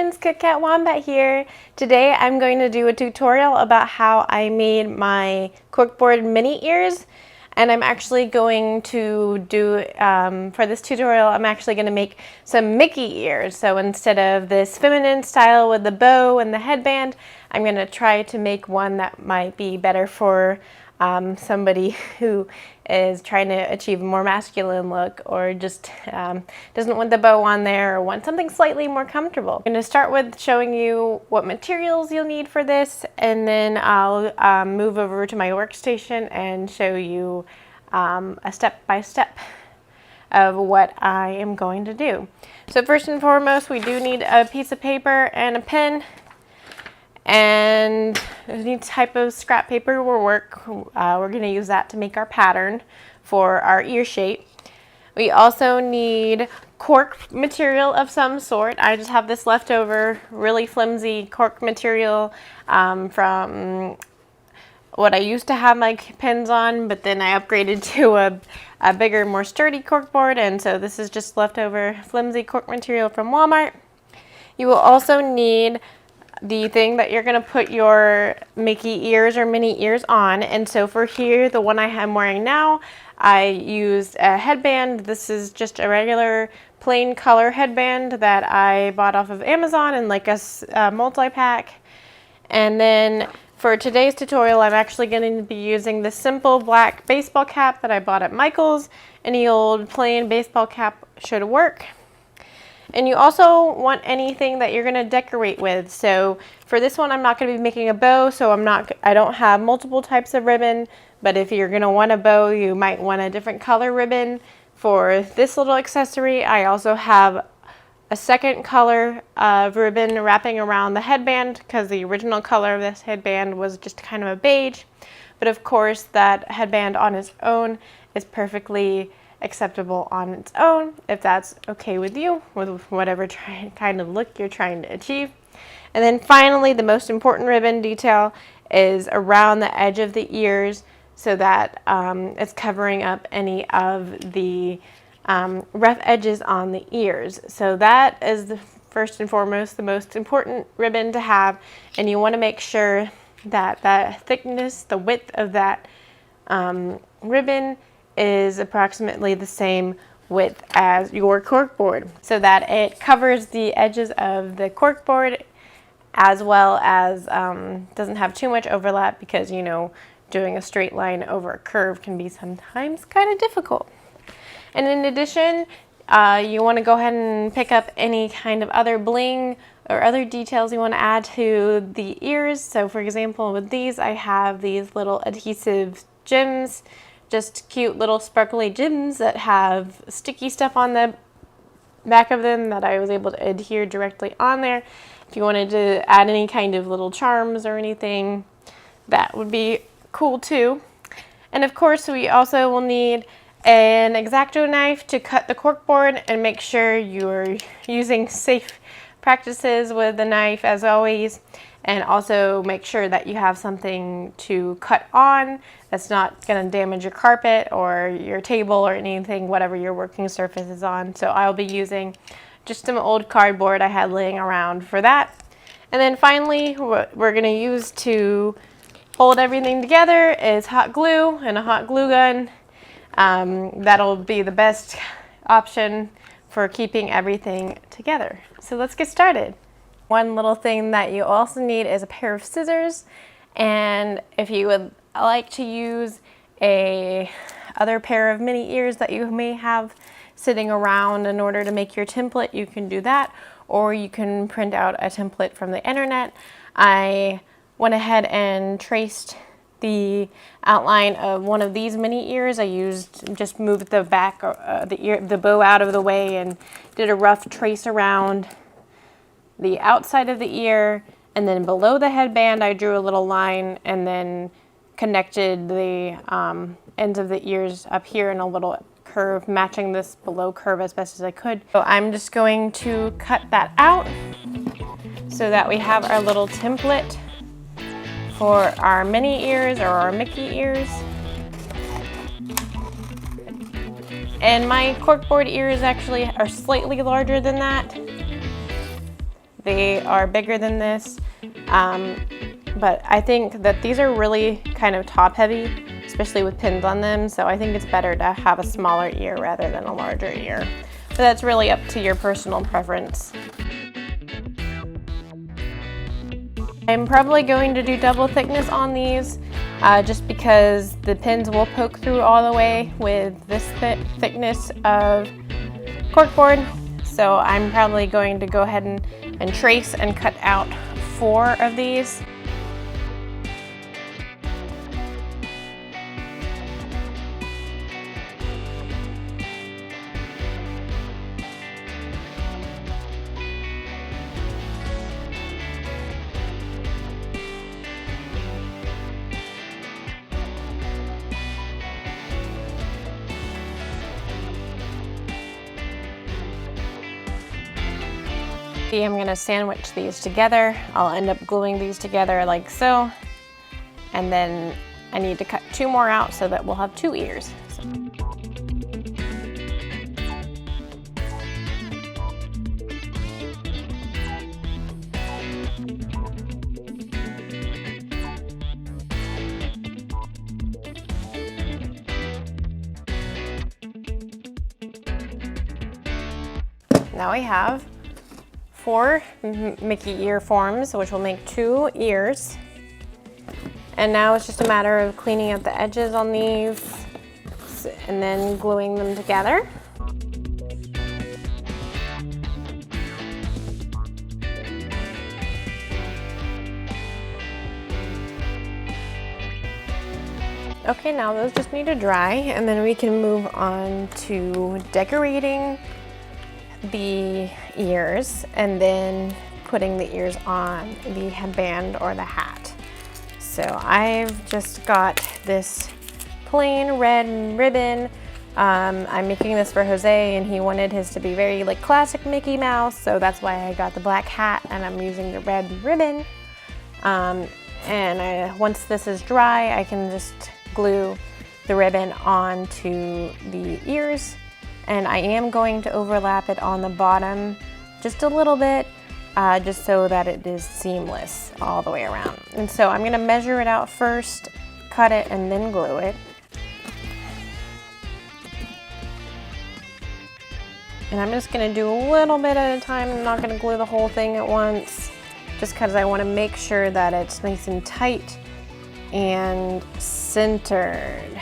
friends, Kit Kat Wombat here. Today I'm going to do a tutorial about how I made my corkboard mini ears, and I'm actually going to do, for this tutorial, I'm actually going to make some Mickey ears. So instead of this feminine style with the bow and the headband, I'm going to try to make one that might be better for somebody who is trying to achieve a more masculine look, or just doesn't want the bow on there, or want something slightly more comfortable. I'm going to start with showing you what materials you'll need for this, and then I'll move over to my workstation and show you a step-by-step of what I am going to do. So first and foremost, we do need a piece of paper and a pen, and any type of scrap paper will work. We're going to use that to make our pattern for our ear shape. We also need cork material of some sort. I just have this leftover really flimsy cork material from what I used to have my pens on, but then I upgraded to a bigger, more sturdy corkboard, and so this is just leftover flimsy cork material from Walmart. You will also need the thing that you're going to put your Mickey ears or mini ears on. And so for here, the one I am wearing now, I used a headband. This is just a regular plain color headband that I bought off of Amazon in like a multi-pack. And then for today's tutorial, I'm actually going to be using the simple black baseball cap that I bought at Michael's. Any old plain baseball cap should work. And you also want anything that you're going to decorate with. So for this one, I'm not going to be making a bow, so I don't have multiple types of ribbon, but if you're going to want a bow, you might want a different color ribbon. For this little accessory, I also have a second color of ribbon wrapping around the headband, because the original color of this headband was just kind of a beige. But of course, that headband on its own is perfectly acceptable on its own, if that's okay with you, with whatever kind of look you're trying to achieve. And then finally, the most important ribbon detail is around the edge of the ears, so that it's covering up any of the rough edges on the ears. So that is the first and foremost the most important ribbon to have, and you want to make sure that the thickness, the width of that ribbon is approximately the same width as your corkboard, so that it covers the edges of the corkboard, as well as doesn't have too much overlap, because you know, doing a straight line over a curve can be sometimes kind of difficult. And in addition, you want to go ahead and pick up any kind of other bling or other details you want to add to the ears. So for example, with these, I have these little adhesive gems, just cute little sparkly gems that have sticky stuff on the back of them that I was able to adhere directly on there. If you wanted to add any kind of little charms or anything, that would be cool too. And of course, we also will need an X-Acto knife to cut the corkboard, and make sure you're using safe practices with the knife as always. And also make sure that you have something to cut on that's not going to damage your carpet or your table or anything, whatever your working surface is on. So I'll be using just some old cardboard I had laying around for that. And then finally, what we're going to use to hold everything together is hot glue and a hot glue gun. That'll be the best option for keeping everything together. So let's get started. One little thing that you also need is a pair of scissors, and if you would like to use a other pair of mini ears that you may have sitting around in order to make your template, you can do that, or you can print out a template from the internet. I went ahead and traced the outline of one of these mini ears. Just moved the back, the bow out of the way, and did a rough trace around the outside of the ear, and then below the headband I drew a little line, and then connected the ends of the ears up here in a little curve, matching this below curve as best as I could. So I'm just going to cut that out so that we have our little template for our mini ears or our Mickey ears. And my corkboard ears actually are slightly larger than that. they are bigger than this. But I think that these are really kind of top heavy, especially with pins on them. So I think it's better to have a smaller ear rather than a larger ear. But that's really up to your personal preference. I'm probably going to do double thickness on these just because the pins will poke through all the way with this thickness of corkboard. So I'm probably going to go ahead and trace and cut out 4 of these. I'm going to sandwich these together. I'll end up gluing these together like so. And then I need to cut 2 more out so that we'll have 2 ears. Now we have 4 Mickey ear forms, which will make 2 ears. And now it's just a matter of cleaning up the edges on these and then gluing them together. Okay, now those just need to dry, and then we can move on to decorating the ears and then putting the ears on the headband or the hat. So I've just got this plain red ribbon. I'm making this for Jose, and he wanted his to be very like classic Mickey Mouse, so that's why I got the black hat and I'm using the red ribbon. Once this is dry, I can just glue the ribbon onto the ears. And I am going to overlap it on the bottom just a little bit, just so that it is seamless all the way around. And so I'm gonna measure it out first, cut it, and then glue it. And I'm just gonna do a little bit at a time. I'm not gonna glue the whole thing at once, just because I wanna make sure that it's nice and tight and centered.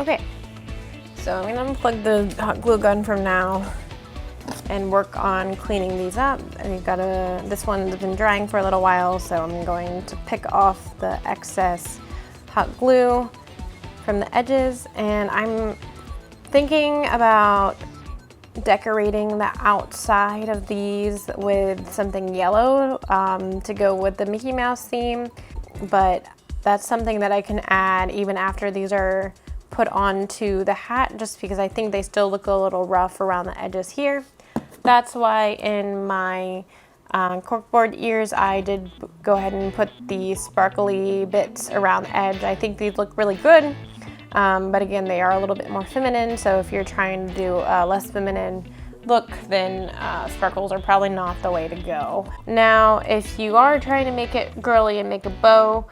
Okay, so I'm gonna unplug the hot glue gun from now and work on cleaning these up. And this one's been drying for a little while, so I'm going to pick off the excess hot glue from the edges. And I'm thinking about decorating the outside of these with something yellow to go with the Mickey Mouse theme, but that's something that I can add even after these are put onto the hat, just because I think they still look a little rough around the edges here. That's why in my corkboard ears I did go ahead and put the sparkly bits around the edge. I think these look really good, but again, they are a little bit more feminine, so if you're trying to do a less feminine look, then sparkles are probably not the way to go. Now, if you are trying to make it girly and make a bow,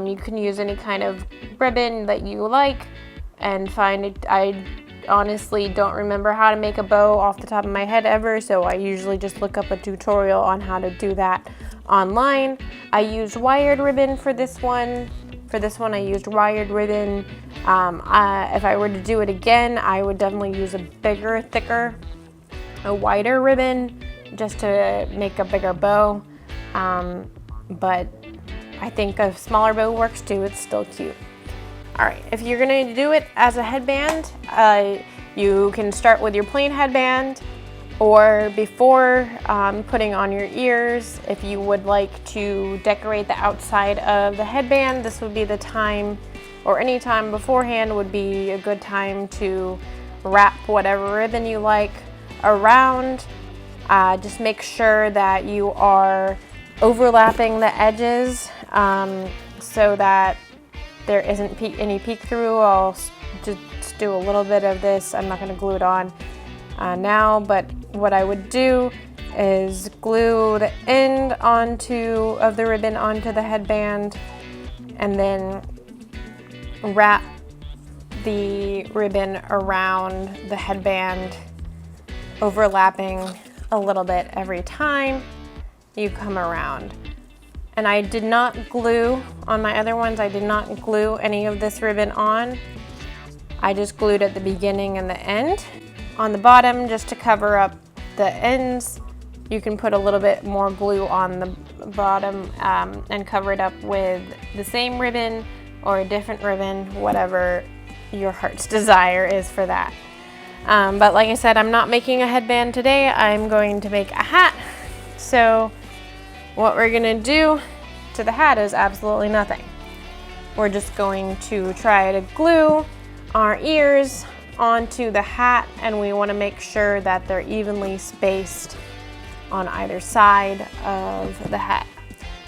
you can use any kind of ribbon that you like and find it. I honestly don't remember how to make a bow off the top of my head ever, so I usually just look up a tutorial on how to do that online. I used wired ribbon for this one. For this one I used wired ribbon. If I were to do it again, I would definitely use a bigger, thicker, a wider ribbon just to make a bigger bow. But I think a smaller bow works too, it's still cute. All right, if you're gonna do it as a headband, you can start with your plain headband, or before putting on your ears, if you would like to decorate the outside of the headband, this would be the time or any time beforehand would be a good time to wrap whatever ribbon you like around. Just make sure that you are overlapping the edges so that there isn't any peek through. I'll just do a little bit of this. I'm not going to glue it on now, but what I would do is glue the end of the ribbon onto the headband, and then wrap the ribbon around the headband, overlapping a little bit every time you come around. And I did not glue on my other ones. I did not glue any of this ribbon on. I just glued at the beginning and the end. On the bottom, just to cover up the ends, you can put a little bit more glue on the bottom and cover it up with the same ribbon or a different ribbon, whatever your heart's desire is for that. But like I said, I'm not making a headband today. I'm going to make a hat. So what we're gonna do to the hat is absolutely nothing. We're just going to try to glue our ears onto the hat, and we want to make sure that they're evenly spaced on either side of the hat.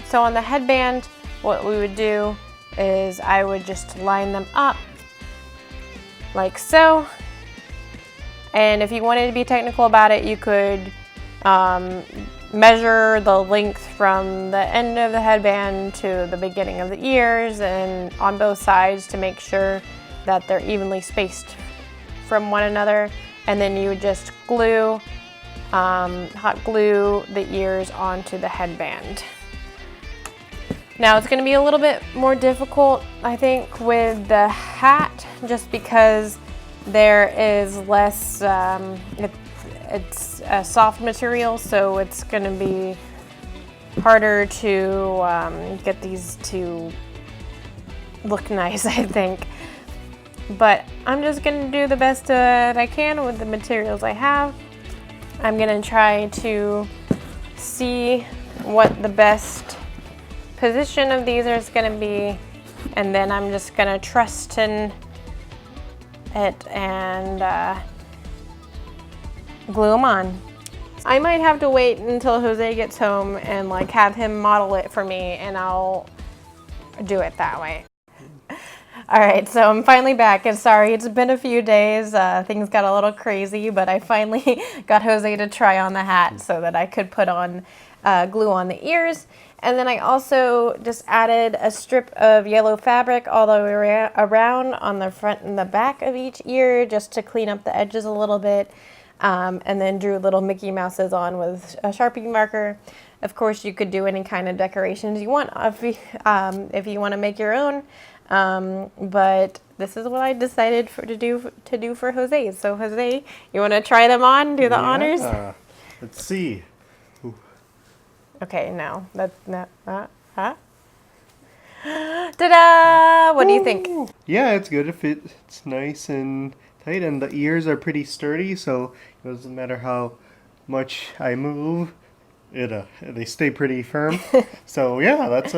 So on the headband, what we would do is I would just line them up like so. And if you wanted to be technical about it, you could measure the length from the end of the headband to the beginning of the ears and on both sides to make sure that they're evenly spaced from one another. And then you would just glue, hot glue the ears onto the headband. Now it's going to be a little bit more difficult, I think, with the hat, just because there is less, it's a soft material, so it's going to be harder to get these to look nice, I think. But I'm just going to do the best that I can with the materials I have. I'm going to try to see what the best position of these is going to be, and then I'm just going to trust in it and glue them on. I might have to wait until Jose gets home and like have him model it for me, and I'll do it that way. All right, so I'm finally back, and sorry, it's been a few days. Things got a little crazy, but I finally got Jose to try on the hat so that I could put on glue on the ears. And then I also just added a strip of yellow fabric all the way around on the front and the back of each ear, just to clean up the edges a little bit. And then drew little Mickey Mouses on with a Sharpie marker. Of course, you could do any kind of decorations you want if you want to make your own. But this is what I decided to do for Jose. So Jose, you want to try them on? Do the honors? Let's see. Ooh. Okay, no, that's not. Ta-da! What do you think? Yeah, it's good. It's nice and tight, and the ears are pretty sturdy, so it doesn't matter how much I move, they stay pretty firm. So yeah, that's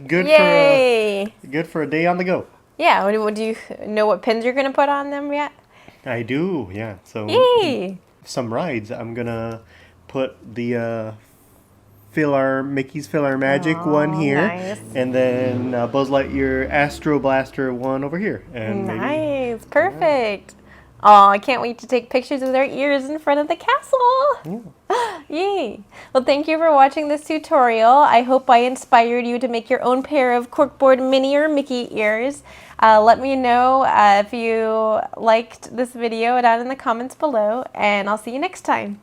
good. Yay! Good for a day on the go. Yeah. What do you know? What pins you're gonna put on them yet? I do. Yeah. So yay! Some rides. I'm gonna put the Mickey's Fill Our Magic one here, nice. And then Buzz Lightyear Astro Blaster one over here. And nice, perfect. Oh, I can't wait to take pictures of their ears in front of the castle. Yeah. Yay. Well, thank you for watching this tutorial. I hope I inspired you to make your own pair of corkboard Minnie or Mickey ears. Let me know if you liked this video down in the comments below, and I'll see you next time.